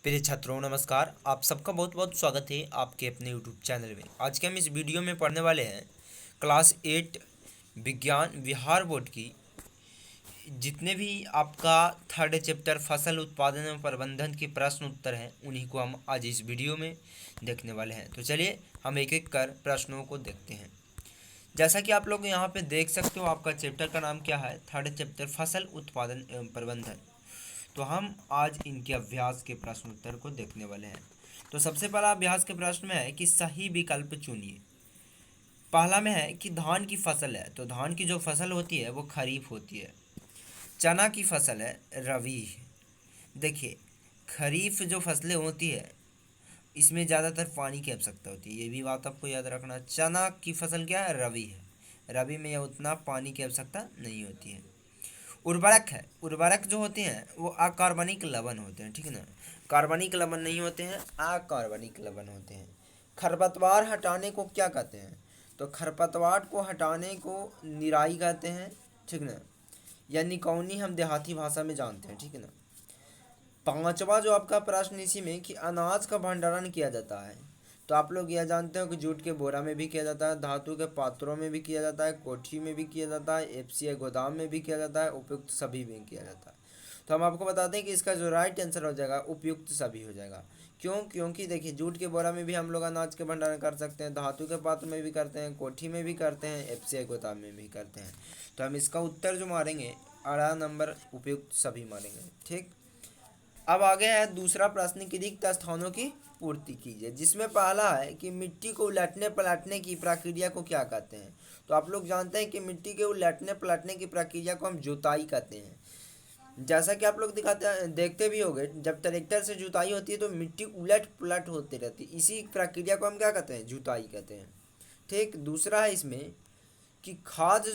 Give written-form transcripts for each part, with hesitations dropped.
प्रिय छात्रों नमस्कार। आप सबका बहुत बहुत स्वागत है आपके अपने यूट्यूब चैनल में। आज के हम इस वीडियो में पढ़ने वाले हैं क्लास 8 विज्ञान बिहार बोर्ड की जितने भी आपका थर्ड चैप्टर फसल उत्पादन एवं प्रबंधन के प्रश्न उत्तर हैं उन्हीं को हम आज इस वीडियो में देखने वाले हैं। तो चलिए हम एक एक कर प्रश्नों को देखते हैं। जैसा कि आप लोग यहाँ पे देख सकते हो, आपका चैप्टर का नाम क्या है? थर्ड चैप्टर फसल उत्पादन एवं प्रबंधन। तो हम आज इनके अभ्यास के प्रश्न उत्तर को देखने वाले हैं। तो सबसे पहला अभ्यास के प्रश्न में है कि सही विकल्प चुनिए। पहला में है कि धान की फसल है, तो धान की जो फसल होती है वो खरीफ होती है। चना की फसल है, रबी है। देखिए, खरीफ जो फसलें होती है इसमें ज़्यादातर पानी की आवश्यकता होती है, ये भी बात आपको याद रखना। चना की फसल क्या है? रबी है। रबी में उतना पानी की आवश्यकता नहीं होती है। उर्वरक है, उर्वरक जो होते हैं वो अकार्बनिक लवण होते हैं, ठीक है ना। कार्बनिक लवण नहीं होते हैं, अकार्बनिक लवण होते हैं। खरपतवार हटाने को क्या कहते हैं? तो खरपतवार को हटाने को निराई कहते हैं, ठीक ना, या निकौनी हम देहाती भाषा में जानते हैं, ठीक है ना। पांचवा जो आपका प्रश्न इसी में कि अनाज का भंडारण किया जाता है, तो आप लोग यह जानते हो कि जूट के बोरा में भी किया जाता है, धातु के पात्रों में भी किया जाता है, कोठी में भी किया जाता है, एफसीआई गोदाम में भी किया जाता है, उपयुक्त सभी में किया जाता है। तो हम आपको बताते हैं कि इसका जो राइट आंसर हो जाएगा उपयुक्त सभी हो जाएगा। क्यों? क्योंकि देखिए, जूट के बोरा में भी हम लोग अनाज के भंडारण कर सकते हैं, धातु के पात्र में भी करते हैं, कोठी में भी करते हैं, एफसीआई गोदाम में भी करते हैं। तो हम इसका उत्तर जो मारेंगे 18 नंबर उपयुक्त सभी मारेंगे, ठीक। अब आगे है दूसरा प्रश्न कि रिक्त स्थानों की पूर्ति कीजिए, जिसमें पहला है कि मिट्टी को उलटने पलटने की प्रक्रिया को क्या कहते हैं? तो आप लोग जानते हैं कि मिट्टी के उलटने पलटने की प्रक्रिया को हम जुताई कहते हैं। जैसा कि आप लोग देखते भी होंगे, जब ट्रैक्टर से जुताई होती है तो मिट्टी उलट पुलट होती रहती है, इसी प्रक्रिया को हम क्या कहते हैं? जुताई कहते हैं, ठीक। दूसरा है इसमें कि खाद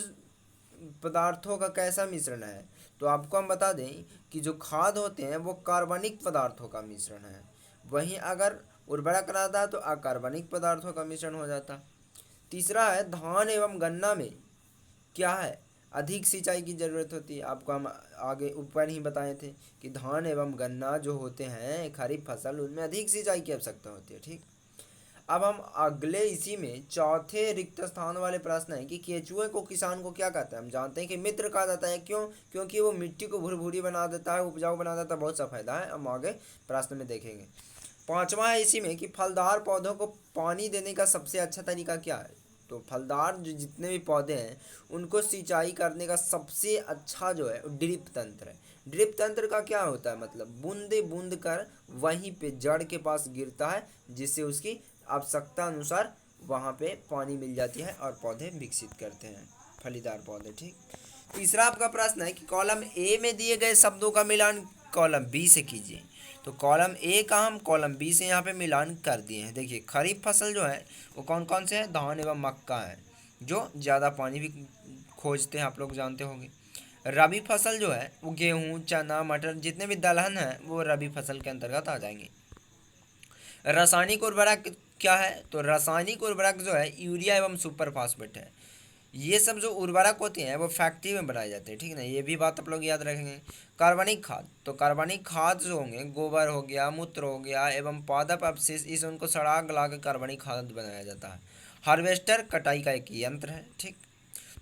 पदार्थों का कैसा मिश्रण है? तो आपको हम बता दें कि जो खाद होते हैं वो कार्बनिक पदार्थों का मिश्रण है, वहीं अगर उर्वरक रहता है तो अकार्बनिक पदार्थों का मिश्रण हो जाता। तीसरा है धान एवं गन्ना में क्या है? अधिक सिंचाई की जरूरत होती है। आपको हम आगे ऊपर ही बताए थे कि धान एवं गन्ना जो होते हैं खरीफ फसल, उनमें अधिक सिंचाई की आवश्यकता होती है, ठीक। अब हम अगले इसी में चौथे रिक्त स्थान वाले प्रश्न है कि केचुए को किसान को क्या कहते हैं? हम जानते हैं कि मित्र कहा जाता है। क्यों? क्योंकि वो मिट्टी को भुरभुरी बना देता है, उपजाऊ बना देता है, बहुत सा फायदा है, हम आगे प्रश्न में देखेंगे। पांचवा है इसी में कि फलदार पौधों को पानी देने का सबसे अच्छा तरीका क्या है? तो फलदार जो जितने भी पौधे हैं उनको सिंचाई करने का सबसे अच्छा जो है ड्रिप तंत्र है। ड्रिप तंत्र का क्या होता है? मतलब बूंदे बूंद कर वहीं पे जड़ के पास गिरता है, जिससे उसकी आवश्यकता अनुसार वहाँ पे पानी मिल जाती है और पौधे विकसित करते हैं, फलीदार पौधे, ठीक। तीसरा आपका प्रश्न है कि कॉलम ए में दिए गए शब्दों का मिलान कॉलम बी से कीजिए। तो कॉलम ए का हम कॉलम बी से यहाँ पे मिलान कर दिए हैं। देखिए, खरीफ फसल जो है वो कौन कौन से हैं? धान एवं मक्का है, जो ज़्यादा पानी भी खोजते हैं, आप लोग जानते होंगे। रबी फसल जो है वो गेहूँ, चना, मटर, जितने भी दलहन हैं वो रबी फसल के अंतर्गत आ जाएंगे। रासायनिक उर्वरक क्या है? तो रासायनिक उर्वरक जो है यूरिया एवं सुपर फास्फेट है। ये सब जो उर्वरक होते हैं वो फैक्ट्री में बनाए जाते हैं, ठीक है ना, ये भी बात आप लोग याद रखेंगे। कार्बनिक खाद, तो कार्बनिक खाद जो होंगे गोबर हो गया, मूत्र हो गया एवं पादप अवशेष, इस उनको सड़ा गला के कार्बनिक खाद बनाया जाता है। हार्वेस्टर कटाई का एक यंत्र है, ठीक।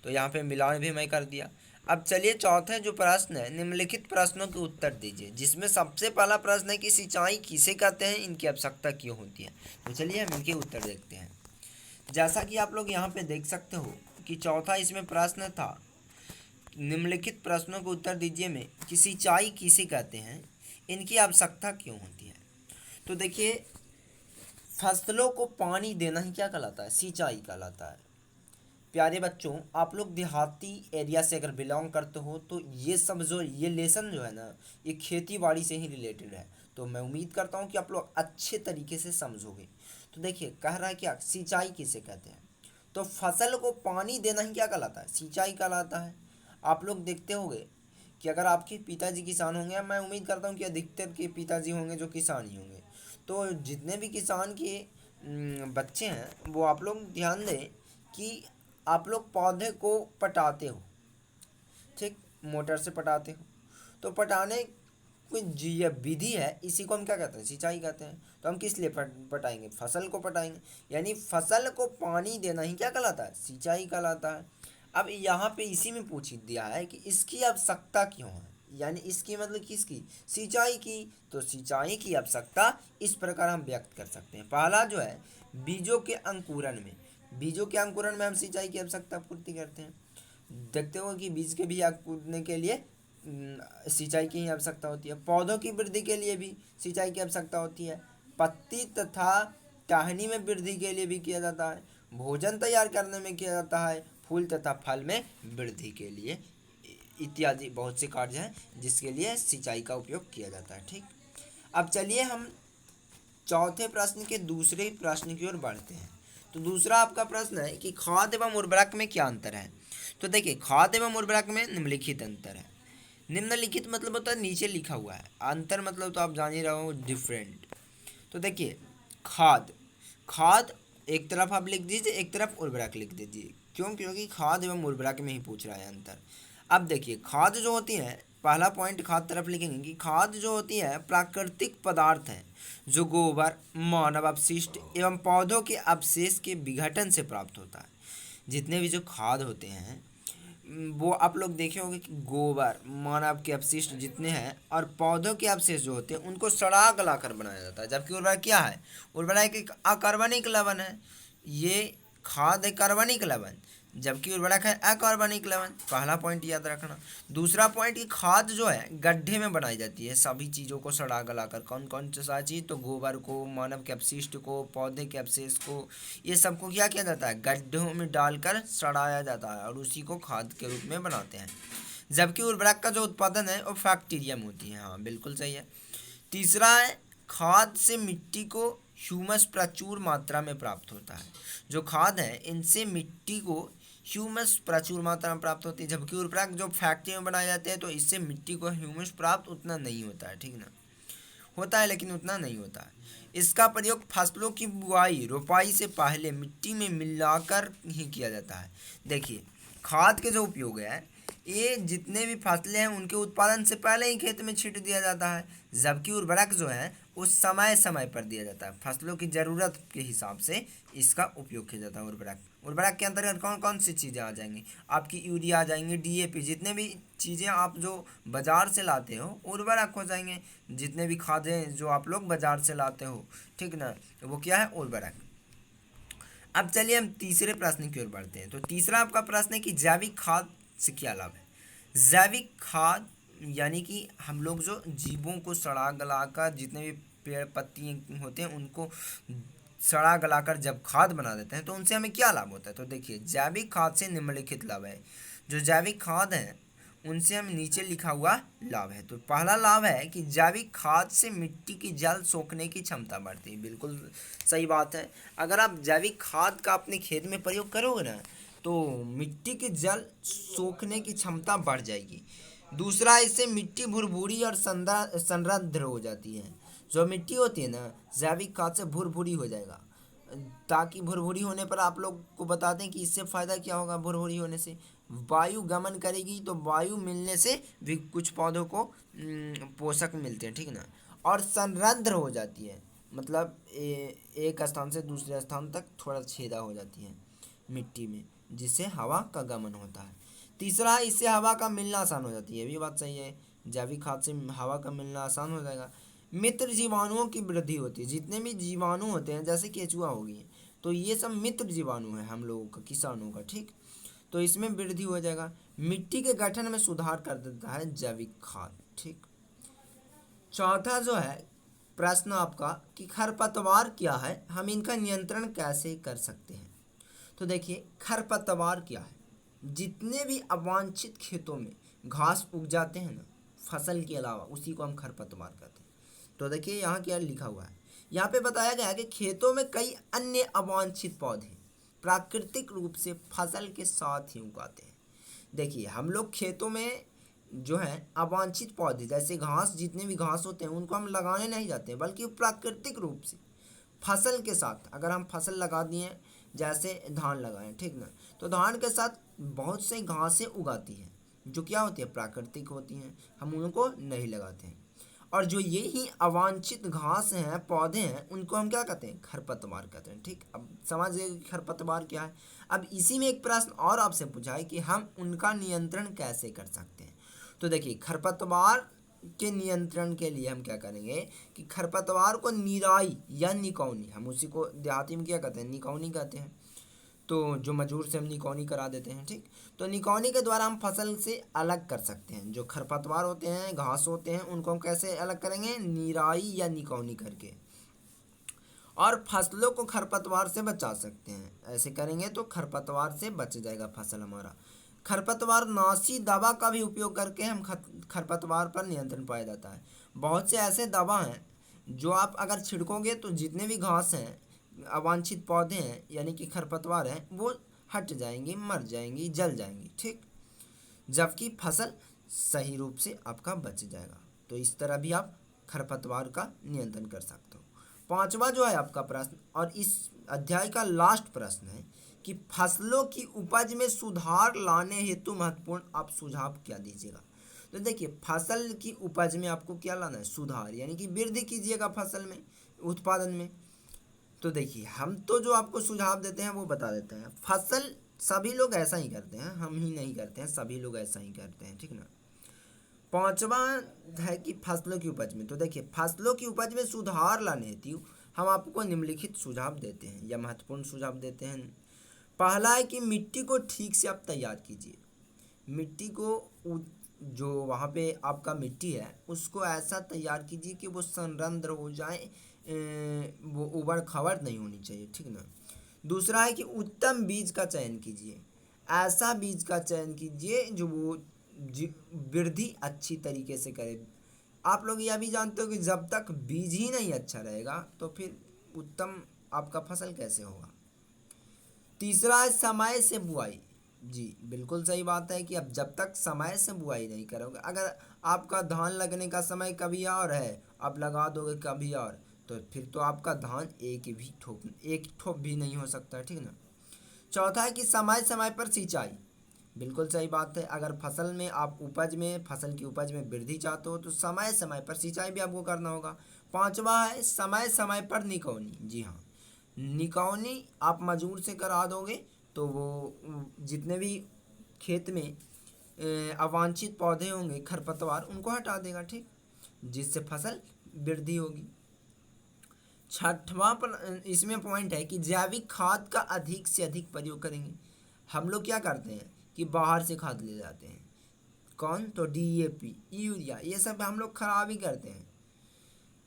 तो यहाँ पे मिलान भी मैं कर दिया। अब चलिए चौथे जो प्रश्न है, निम्नलिखित प्रश्नों के उत्तर दीजिए, जिसमें सबसे पहला प्रश्न है कि सिंचाई किसे कहते हैं, इनकी आवश्यकता क्यों होती है? तो चलिए हम इनके उत्तर देखते हैं। जैसा कि आप लोग यहाँ पे देख सकते हो कि चौथा इसमें प्रश्न था, निम्नलिखित प्रश्नों को उत्तर दीजिए में कि सिंचाई किसे कहते हैं, इनकी आवश्यकता क्यों होती है। तो देखिए, फसलों को पानी देना ही क्या कहलाता है? सिंचाई कहलाता है। प्यारे बच्चों, आप लोग देहाती एरिया से अगर बिलोंग करते हो तो ये सब जो ये लेसन जो है ना, ये खेती बाड़ी से ही रिलेटेड है। तो मैं उम्मीद करता हूँ कि आप लोग अच्छे तरीके से समझोगे। तो देखिए, कह रहा है क्या? सिंचाई किसे कहते हैं? तो फसल को पानी देना ही क्या कहलाता है? सिंचाई कहलाता है। आप लोग देखते होंगे कि अगर आपके पिताजी किसान होंगे, मैं उम्मीद करता हूँ कि अधिकतर के पिताजी होंगे जो किसान ही होंगे, तो जितने भी किसान के बच्चे हैं वो आप लोग ध्यान दें कि आप लोग पौधे को पटाते हो, ठीक, मोटर से पटाते हो। तो पटाने कोई विधि है, इसी को हम क्या कहते हैं, सिंचाई कहते हैं। तो हम किस लिए पटाएंगे, फसल को पटाएंगे, यानी फसल को पानी देना ही क्या कहलाता है, सिंचाई कहलाता है। अब यहाँ पे इसी में पूछ दिया है कि इसकी आवश्यकता क्यों है, यानी इसकी मतलब किसकी, सिंचाई की। तो सिंचाई की आवश्यकता इस प्रकार हम व्यक्त कर सकते हैं। पहला जो है, बीजों के अंकुरण में हम सिंचाई की आवश्यकता पूर्ति करते हैं। देखते हो कि बीज के भी अंकुरने के लिए सिंचाई की ही आवश्यकता होती है। पौधों की वृद्धि के लिए भी सिंचाई की आवश्यकता होती है। पत्ती तथा टहनी में वृद्धि के लिए भी किया जाता है। भोजन तैयार करने में किया जाता है। फूल तथा फल में वृद्धि के लिए इत्यादि बहुत से कार्य हैं जिसके लिए सिंचाई का उपयोग किया जाता है। ठीक, अब चलिए हम चौथे प्रश्न के दूसरे प्रश्न की ओर बढ़ते हैं। तो दूसरा आपका प्रश्न है कि खाद एवं उर्वरक में क्या अंतर है। तो देखिए, खाद एवं उर्वरक में निम्नलिखित अंतर है। निम्नलिखित मतलब होता है नीचे लिखा हुआ है, अंतर मतलब तो आप जान ही रहे हो, डिफरेंट। तो देखिए, खाद एक तरफ आप लिख दीजिए, एक तरफ उर्वरक लिख दीजिए। क्यों, क्योंकि खाद एवं उर्वरक में ही पूछ रहा है अंतर। अब देखिए, खाद जो होती है, पहला पॉइंट खाद तरफ लिखेंगे कि खाद जो होती है प्राकृतिक पदार्थ है जो गोबर, मानव अपशिष्ट एवं पौधों के अवशेष के विघटन से प्राप्त होता है। जितने भी जो खाद होते हैं वो आप लोग देखे होंगे कि गोबर, मानव के अपशिष्ट जितने हैं और पौधों के अवशेष जो होते हैं उनको सड़ा गला कर बनाया जाता है। जबकि उर्वरक क्या है, उर्वरक एक अकार्बनिक लवण है। ये खाद है कार्बनिक लवण, जबकि उर्वरक है अकार्बनिक लवण। पहला पॉइंट याद रखना। दूसरा पॉइंट कि खाद जो है गड्ढे में बनाई जाती है, सभी चीज़ों को सड़ा गला कर। कौन कौन सा चीज़, तो गोबर को, मानव के अपशिष्ट को, पौधे के अवशेष को, ये सबको क्या किया जाता है, गड्ढों में डालकर सड़ाया जाता है और उसी को खाद के रूप में बनाते हैं। जबकि उर्वरक का जो उत्पादन है वो फैक्टीरियम होती है। हाँ, बिल्कुल सही है। तीसरा है, खाद से मिट्टी को ह्यूमस प्रचुर मात्रा में प्राप्त होता है। जो खाद है इनसे मिट्टी को ह्यूमस प्रचुर मात्रा में प्राप्त होती है। जबकि उर्वरक जो फैक्ट्री में बनाए जाते हैं तो इससे मिट्टी को ह्यूमस प्राप्त उतना नहीं होता है। ठीक ना, होता है लेकिन उतना नहीं होता है। इसका प्रयोग फसलों की बुआई रोपाई से पहले मिट्टी में मिलाकर ही किया जाता है। देखिए, खाद के जो उपयोग है ये जितने भी फसलें हैं उनके उत्पादन से पहले ही खेत में छींट दिया जाता है। जबकि उर्वरक जो है उस समय समय पर दिया जाता है, फसलों की ज़रूरत के हिसाब से इसका उपयोग किया जाता है। उर्वरक के अंतर्गत कौन कौन सी चीज़ें आ जाएंगी, आपकी यूरिया आ जाएंगी, डीएपी, जितने भी चीज़ें आप जो बाज़ार से लाते हो उर्वरक हो जाएंगे। जितने भी खादें जो आप लोग बाज़ार से लाते हो, ठीक ना, वो क्या है, उर्वरक। अब चलिए हम तीसरे प्रश्न की ओर बढ़ते हैं। तो तीसरा आपका प्रश्न है कि जैविक खाद से क्या लाभ है। जैविक खाद यानी कि हम लोग जो जीवों को सड़ा गलाकर, जितने भी पेड़ पत्ती होते हैं उनको सड़ा गलाकर जब खाद बना देते हैं तो उनसे हमें क्या लाभ होता है। तो देखिए, जैविक खाद से निम्नलिखित लाभ है। जो जैविक खाद है उनसे हम नीचे लिखा हुआ लाभ है। तो पहला लाभ है कि जैविक खाद से मिट्टी की जल सोखने की क्षमता बढ़ती है। बिल्कुल सही बात है। अगर आप जैविक खाद का अपने खेत में प्रयोग करोगे ना तो मिट्टी की जल सोखने की क्षमता बढ़ जाएगी। दूसरा, इससे मिट्टी भुरभुरी और समृद्ध हो जाती है। जो मिट्टी होती है ना, जैविक खाद से भुरभुरी हो जाएगा। ताकि भुरभुरी होने पर आप लोग को बता दें कि इससे फ़ायदा क्या होगा। भुरभुरी होने से वायु गमन करेगी, तो वायु मिलने से भी कुछ पौधों को पोषक मिलते हैं, ठीक ना। और समृद्ध हो जाती है, मतलब एक स्थान से दूसरे स्थान तक थोड़ा छेदा हो जाती है मिट्टी में, जिससे हवा का गमन होता है। तीसरा, इससे हवा का मिलना आसान हो जाती है। ये भी बात सही है, जैविक खाद से हवा का मिलना आसान हो जाएगा। मित्र जीवाणुओं की वृद्धि होती है। जितने भी जीवाणु होते हैं, जैसे केचुआ होगी, तो ये सब मित्र जीवाणु हैं हम लोगों का, किसानों का, ठीक। तो इसमें वृद्धि हो जाएगा। मिट्टी के गठन में सुधार कर देता है जैविक खाद, ठीक। चौथा जो है प्रश्न आपका कि खरपतवार क्या है, हम इनका नियंत्रण कैसे कर सकते हैं। तो देखिए, खरपतवार क्या है, जितने भी अवांछित खेतों में घास उग जाते हैं ना फसल के अलावा, उसी को हम खरपतवार कहते हैं। तो देखिए यहाँ क्या लिखा हुआ है, यहाँ पे बताया गया है कि खेतों में कई अन्य अवांछित पौधे प्राकृतिक रूप से फसल के साथ ही उगाते हैं। देखिए, हम लोग खेतों में जो है अवांछित पौधे जैसे घास, जितने भी घास होते हैं उनको हम लगाने नहीं जाते हैं, बल्कि प्राकृतिक रूप से फसल के साथ, अगर हम फसल लगा दिए जैसे धान लगाएं, ठीक ना, तो धान के साथ बहुत सी घासें उगाती हैं जो क्या होती है, प्राकृतिक होती हैं, हम उनको नहीं लगाते हैं। और जो ये ही अवांछित घास हैं, पौधे हैं, उनको हम क्या कहते हैं? खरपतवार कहते हैं। ठीक, अब समझ गए कि खरपतवार क्या है। अब इसी में एक प्रश्न और आपसे पूछा है कि हम उनका नियंत्रण कैसे कर सकते हैं। तो देखिए, खरपतवार के नियंत्रण के लिए हम क्या करेंगे कि खरपतवार को निराई या निकौनी, हम उसी को देहाती में क्या कहते हैं? निकौनी कहते हैं। तो जो मजदूर से हम निकौनी करा देते हैं। ठीक, तो निकौनी के द्वारा हम फसल से अलग कर सकते हैं। जो खरपतवार होते हैं, घास होते हैं, उनको हम कैसे अलग करेंगे? निराई या निकौनी करके। और फसलों को खरपतवार से बचा सकते हैं। ऐसे करेंगे तो खरपतवार से बच जाएगा फसल हमारा। खरपतवार नाशी दवा का भी उपयोग करके हम खरपतवार पर नियंत्रण पाया जाता है। बहुत से ऐसे दवा हैं जो आप अगर छिड़कोगे तो जितने भी घास हैं, अवांछित पौधे हैं, यानी कि खरपतवार हैं, वो हट जाएंगी, मर जाएंगी, जल जाएंगी। ठीक, जबकि फसल सही रूप से आपका बच जाएगा। तो इस तरह भी आप खरपतवार का नियंत्रण कर सकते हो। पांचवा जो है आपका प्रश्न, और इस अध्याय का लास्ट प्रश्न है कि फसलों की उपज में सुधार लाने हेतु महत्वपूर्ण आप सुझाव क्या दीजिएगा। तो देखिए, फसल की उपज में आपको क्या लाना है? सुधार, यानी कि वृद्धि कीजिएगा फसल में, उत्पादन में। तो देखिए, हम तो जो आपको सुझाव देते हैं वो बता देते हैं। फसल सभी लोग ऐसा ही करते हैं, हम ही नहीं करते हैं, सभी लोग ऐसा ही करते हैं। ठीक ना। पांचवा है कि फसलों की उपज में, तो देखिए, फसलों की उपज में सुधार लाने हेतु हम आपको निम्नलिखित सुझाव देते हैं या महत्वपूर्ण सुझाव देते हैं। पहला है कि मिट्टी को ठीक से आप तैयार कीजिए। मिट्टी को, जो वहाँ पे आपका मिट्टी है, उसको ऐसा तैयार कीजिए कि वो संरंध्र हो जाए, वो उबड़ खाबड़ नहीं होनी चाहिए। ठीक ना। दूसरा है कि उत्तम बीज का चयन कीजिए। ऐसा बीज का चयन कीजिए जो वो वृद्धि अच्छी तरीके से करे। आप लोग यह भी जानते हो कि जब तक बीज ही नहीं अच्छा रहेगा तो फिर उत्तम आपका फसल कैसे होगा। तीसरा है समय से बुआई। जी बिल्कुल सही बात है कि अब जब तक समय से बुआई नहीं करोगे, अगर आपका धान लगने का समय कभी और है, आप लगा दोगे कभी और, तो फिर तो आपका धान एक ठोप भी नहीं हो सकता। ठीक ना। चौथा है कि समय समय पर सिंचाई। बिल्कुल सही बात है, अगर फसल की उपज में वृद्धि चाहते हो तो समय समय पर सिंचाई भी आपको करना होगा। पांचवा है समय समय पर निकौनी। जी हाँ, निकौनी आप मजदूर से करा दोगे तो वो जितने भी खेत में अवांछित पौधे होंगे, खरपतवार, उनको हटा देगा। ठीक, जिससे फसल वृद्धि होगी। छठवां पर इसमें पॉइंट है कि जैविक खाद का अधिक से अधिक प्रयोग करेंगे। हम लोग क्या करते हैं कि बाहर से खाद ले जाते हैं। कौन? तो डीएपी, यूरिया, ये सब हम लोग खराब ही करते हैं।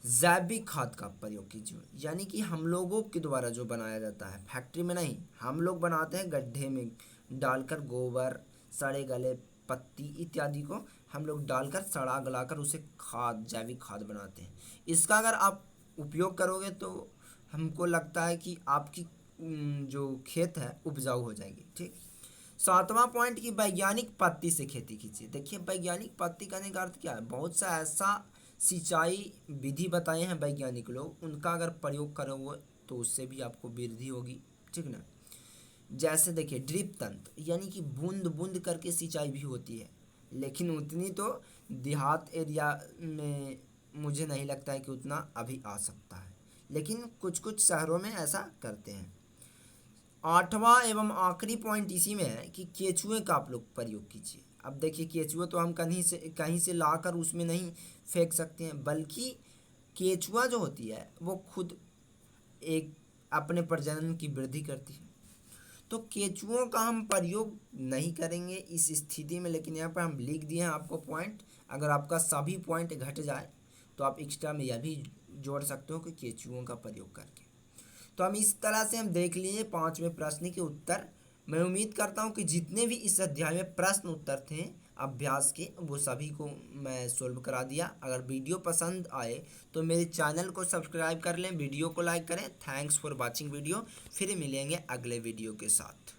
जैविक खाद का प्रयोग कीजिए, यानी कि हम लोगों के द्वारा जो बनाया जाता है, फैक्ट्री में नहीं, हम लोग बनाते हैं गड्ढे में डालकर, गोबर, सड़े गले पत्ती इत्यादि को हम लोग डालकर सड़ा गलाकर उसे खाद, जैविक खाद बनाते हैं। इसका अगर आप उपयोग करोगे तो हमको लगता है कि आपकी जो खेत है उपजाऊ हो जाएगी। ठीक। सातवां पॉइंट की वैज्ञानिक पद्धति से खेती कीजिए। देखिए, वैज्ञानिक पद्धति करने का अर्थ क्या है? बहुत सा ऐसा सिंचाई विधि बताए हैं वैज्ञानिक लोग, उनका अगर प्रयोग करोगे तो उससे भी आपको वृद्धि होगी। ठीक ना। जैसे देखिए, ड्रिप तंत्र, यानी कि बूंद बूंद करके सिंचाई भी होती है, लेकिन उतनी तो देहात एरिया में मुझे नहीं लगता है कि उतना अभी आ सकता है, लेकिन कुछ कुछ शहरों में ऐसा करते हैं। आठवां एवं आखिरी पॉइंट इसी में है कि केचुए का आप लोग प्रयोग कीजिए। अब देखिए, केचुए तो हम कहीं से लाकर उसमें नहीं फेंक सकते हैं, बल्कि केचुआ जो होती है वो खुद एक अपने प्रजनन की वृद्धि करती है। तो केचुओं का हम प्रयोग नहीं करेंगे इस स्थिति में, लेकिन यहाँ पर हम लिख दिए हैं आपको पॉइंट। अगर आपका सभी पॉइंट घट जाए तो आप एक्स्ट्रा में यह भी जोड़ सकते हो कि केचुओं का प्रयोग करके। तो हम इस तरह से हम देख लिए 5वें प्रश्न के उत्तर। मैं उम्मीद करता हूँ कि जितने भी इस अध्याय में प्रश्न उत्तर थे अभ्यास के, वो सभी को मैं सोल्व करा दिया। अगर वीडियो पसंद आए तो मेरे चैनल को सब्सक्राइब कर लें, वीडियो को लाइक करें। Thanks for watching video. फिर मिलेंगे अगले वीडियो के साथ।